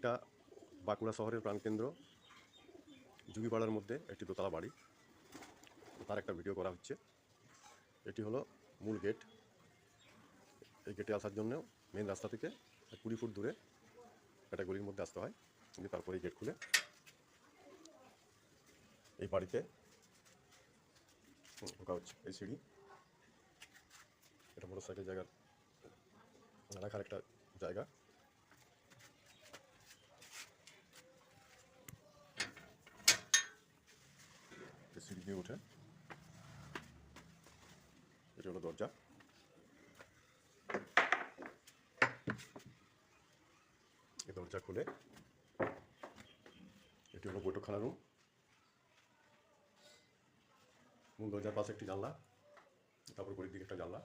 এটা বাঁকুড়া শহরের প্রাণকেন্দ্র যুগিপাড়ার মধ্যে একটি দোতলা বাড়ি, তার একটা ভিডিও করা হচ্ছে। এটি হলো মূল গেট। এই গেটে আসার জন্য মেন রাস্তা থেকে 20 ফুট দূরে একটা গলির মধ্যে আসতে হয়, কিন্তু তারপরে গেট খুলে এই বাড়িতে ঢোকা হচ্ছে। এই সিঁড়ি, এটা মোটরসাইকেল জায়গার রাখার একটা জায়গা। সিঁড়ি দিয়ে উঠে এটা হলো দরজা। এই দরজা খুলে এটি হলো বৈঠকখানা রুম। মূল দরজার পাশে একটি জানলা, তারপর গলির দিকে একটা জানলা।